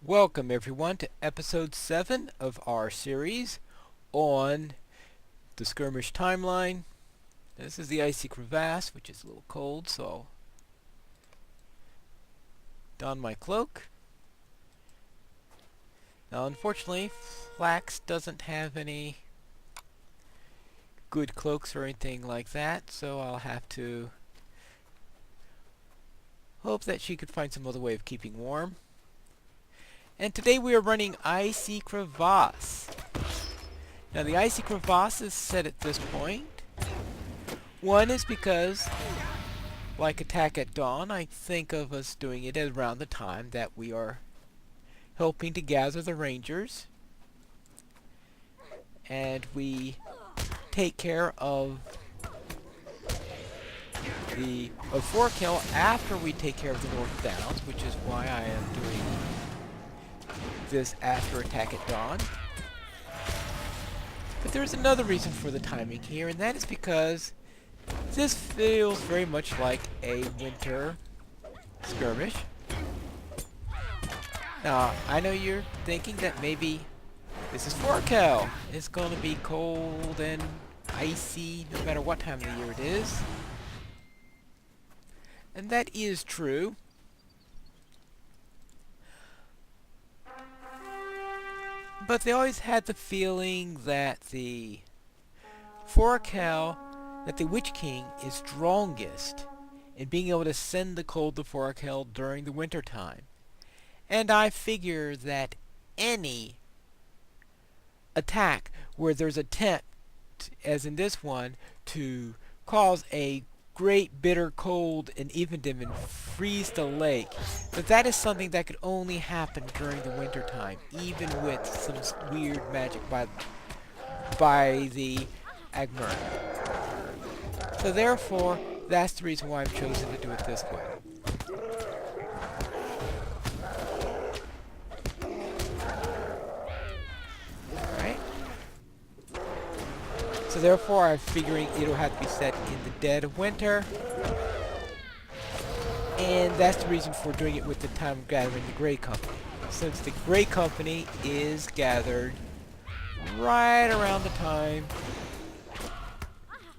Welcome everyone to episode 7 of our series on the Skirmish timeline. This is the Icy Crevasse, which is a little cold, so I'll don my cloak. Now unfortunately, Flax doesn't have any good cloaks or anything like that, so I'll have to hope that she could find some other way of keeping warm. And today we are running Icy Crevasse. Now the Icy Crevasse is set at this point. One is because, like Attack at Dawn, I think of us doing it at around the time that we are helping to gather the Rangers. And we take care of Forochel after we take care of the North Downs, which is why I am doing this after Attack at Dawn. But there's another reason for the timing here, and that is because this feels very much like a winter skirmish. Now, I know you're thinking that maybe this is Forochel. It's going to be cold and icy no matter what time of the year it is. And that is true. But they always had the feeling that the Witch King is strongest in being able to send the cold to Forochel during the winter time. And I figure that any attack where there's an attempt, as in this one, to cause a great bitter cold in Evendim and freeze the lake, that is something that could only happen during the winter time, even with some weird magic by the Angmar. So therefore, that's the reason why I've chosen to do it this way. Alright. So therefore, I'm figuring it'll have to be set in the dead of winter. And that's the reason for doing it with the time of gathering the Grey Company. Since the Grey Company is gathered right around the time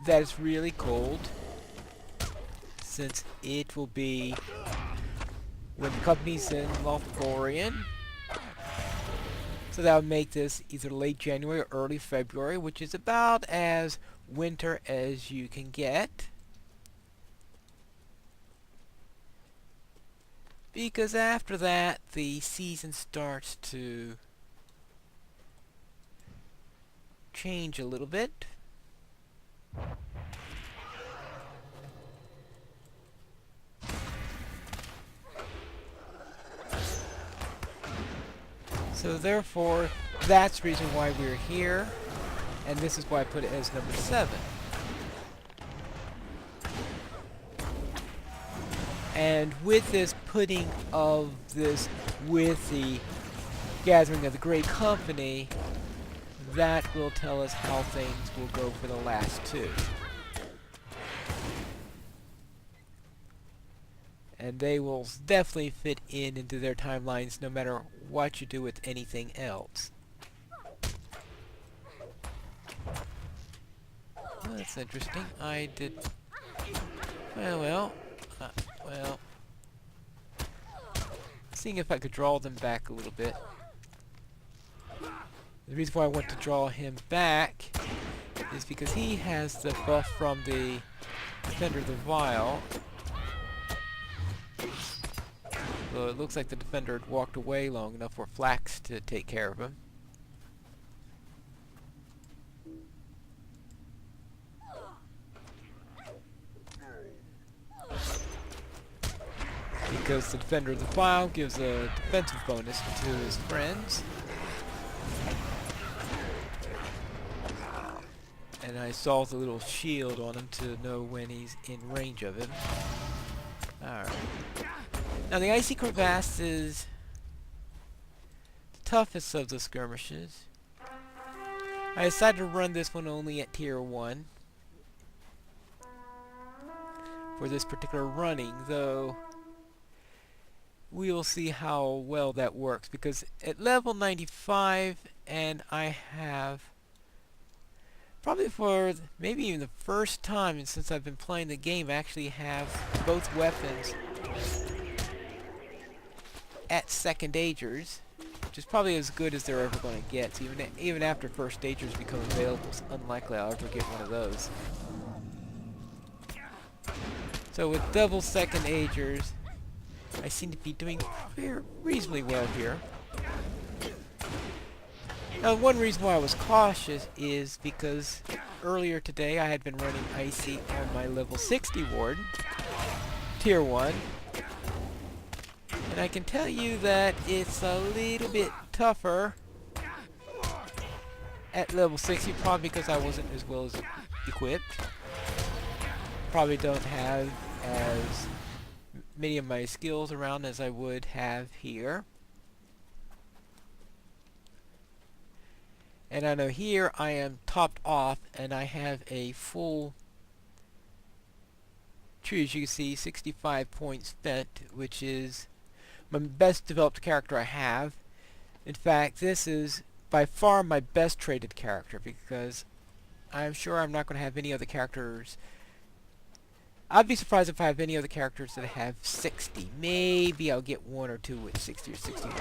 that it's really cold, since it will be when the company's in Lothlorien. So that would make this either late January or early February, which is about as winter as you can get. Because after that, the season starts to change a little bit. So therefore, that's the reason why we're here, and this is why I put it as number 7. And with this putting of this with the gathering of the Grey Company, that will tell us how things will go for the last two. And they will definitely fit into their timelines no matter what you do with anything else. Well, that's interesting. I did... Well... Seeing if I could draw them back a little bit. The reason why I want to draw him back is because he has the buff from the Defender of the Vial. So it looks like the Defender had walked away long enough for Flax to take care of him. Because the Defender of the Vial gives a defensive bonus to his friends. And I saw the little shield on him to know when he's in range of him. Alright. Now the Icy Crevasse is the toughest of the skirmishes. I decided to run this one only at tier 1 for this particular running, though we'll see how well that works, because at level 95, and I have probably for maybe even the first time since I've been playing the game, I actually have both weapons at second agers, which is probably as good as they're ever going to get. So even after first agers become available, it's unlikely I'll ever get one of those. So with double second agers, I seem to be doing reasonably well here. Now, one reason why I was cautious is because earlier today I had been running Icy on my level 60 warden, tier 1, and I can tell you that it's a little bit tougher at level 60, probably because I wasn't as well as equipped. Probably don't have as many of my skills around as I would have here. And I know here I am topped off and I have a full, true as you can see, 65 points spent, which is my best developed character I have. In fact, this is by far my best traded character, because I'm sure I'm not going to have any other characters. I'd be surprised if I have any other characters that have 60. Maybe I'll get one or two with 60 or 61.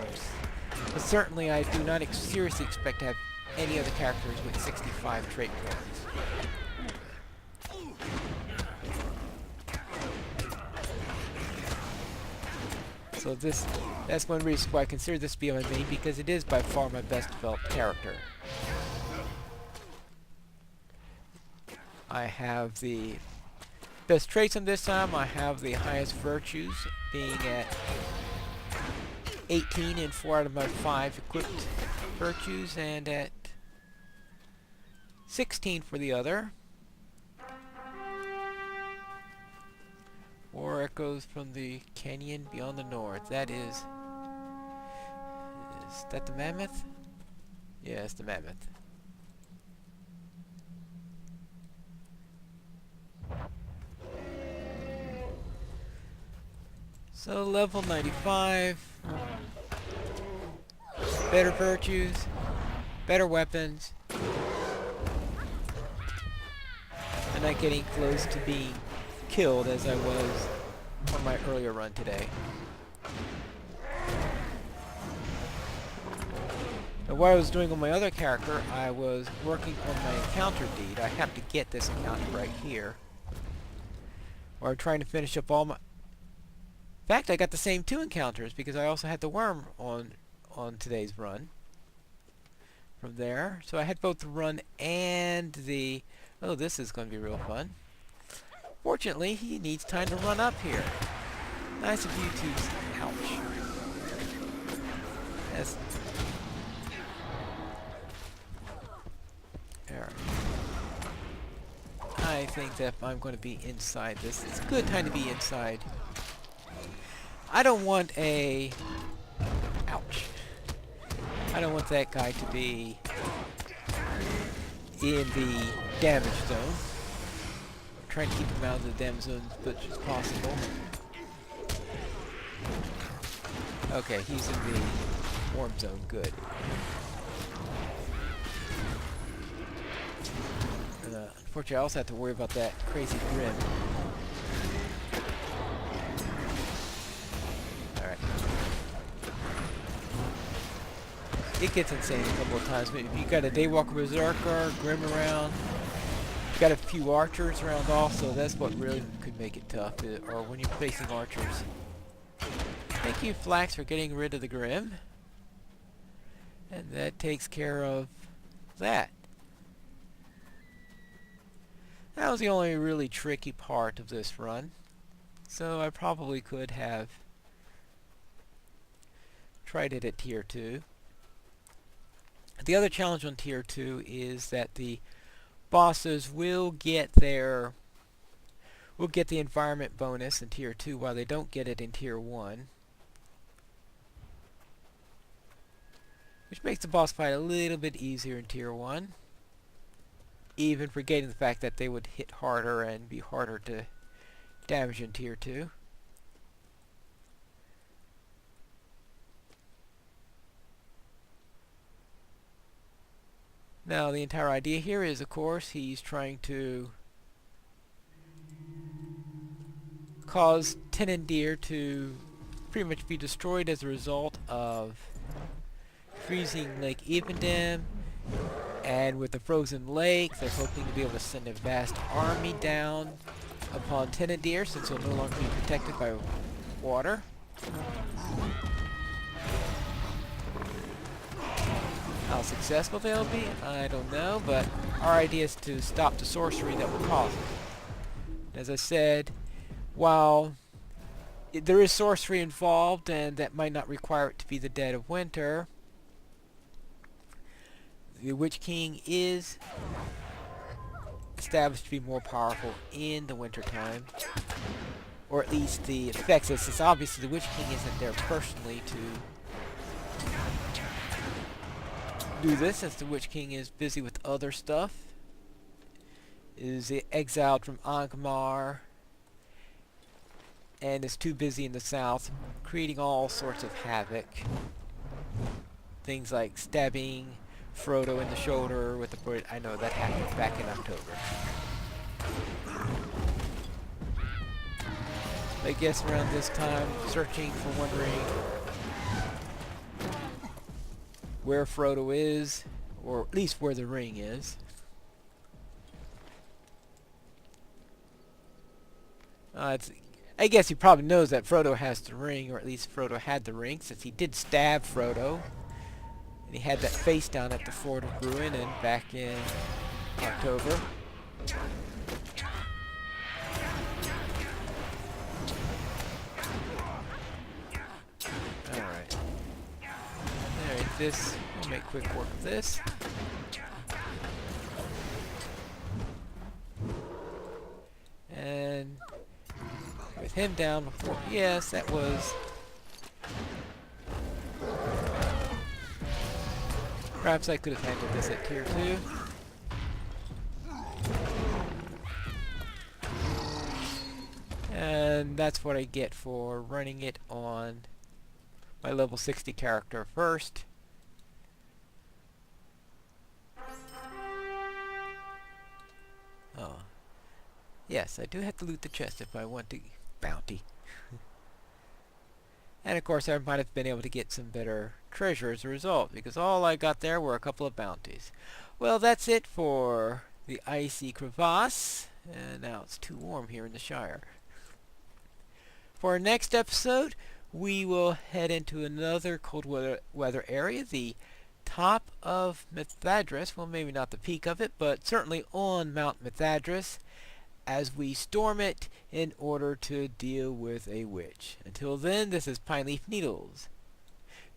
But certainly I do not seriously expect to have any other characters with 65 trait points. So that's one reason why I consider this to be my main, because it is by far my best developed character. I have the best traits on this time. I have the highest virtues, being at 18 in 4 out of my 5 equipped virtues, and at 16 for the other. War echoes from the canyon beyond the north. That is that the mammoth? Yeah, it's the mammoth. So level 95, better virtues, better weapons, and not getting close to being killed as I was on my earlier run today. Now, what I was doing on my other character, I was working on my encounter deed. I have to get this encounter right here, or I'm trying to finish up all my... In fact, I got the same 2 encounters because I also had the worm on today's run from there. So I had both the run and the... Oh, this is going to be real fun. Fortunately, he needs time to run up here. Nice of you to... Ouch. That's... There. I think that if I'm going to be inside this, it's a good time to be inside. I don't want a... Ouch. I don't want that guy to be in the damage zone. I'm trying to keep him out of the damage zone as much as possible. Okay, he's in the warm zone. Good. Unfortunately, I also have to worry about that crazy grim. Alright. It gets insane a couple of times. But if you got a Daywalker Berserker, Grim around, you got a few archers around also, that's what really could make it tough, or when you're facing archers. Thank you, Flax, for getting rid of the Grim. And that takes care of that. That was the only really tricky part of this run. So I probably could have tried it at tier 2. The other challenge on tier 2 is that the bosses will get the environment bonus in tier 2 while they don't get it in tier 1. Which makes the boss fight a little bit easier in tier 1. Even forgetting the fact that they would hit harder and be harder to damage in tier 2. Now, the entire idea here is, of course, he's trying to cause Tenendir to pretty much be destroyed as a result of freezing Lake Evendem, and with the frozen lake, they're hoping to be able to send a vast army down upon Tenendir, since he'll no longer be protected by water. How successful they'll be, I don't know, but our idea is to stop the sorcery that will cause it. As I said, while there is sorcery involved, and that might not require it to be the dead of winter, the Witch King is established to be more powerful in the winter time, or at least the effects, since obviously the Witch King isn't there personally to do this, since the Witch King is busy with other stuff, is exiled from Angmar, and is too busy in the south, creating all sorts of havoc. Things like stabbing Frodo in the shoulder with the bullet. I know that happened back in October. I guess around this time, searching for wondering where Frodo is, or at least where the ring is. I guess he probably knows that Frodo has the ring, or at least Frodo had the ring, since he did stab Frodo. And he had that face down at the Fort of Ruin and back in October. Alright. Alright, this, we'll make quick work of this. And with him down before, yes, that was... Perhaps I could have handled this at tier 2. And that's what I get for running it on my level 60 character first. Oh. Yes, I do have to loot the chest if I want to bounty. And of course I might have been able to get some better treasure as a result, because all I got there were a couple of bounties. Well, that's it for the Icy Crevasse, and now it's too warm here in the Shire. For our next episode, we will head into another cold weather area, the top of Mithradris. Well, maybe not the peak of it, but certainly on Mount Mithradris, as we storm it in order to deal with a witch. Until then, this is Pine Leaf Needles.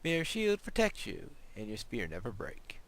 May your shield protect you, and your spear never break.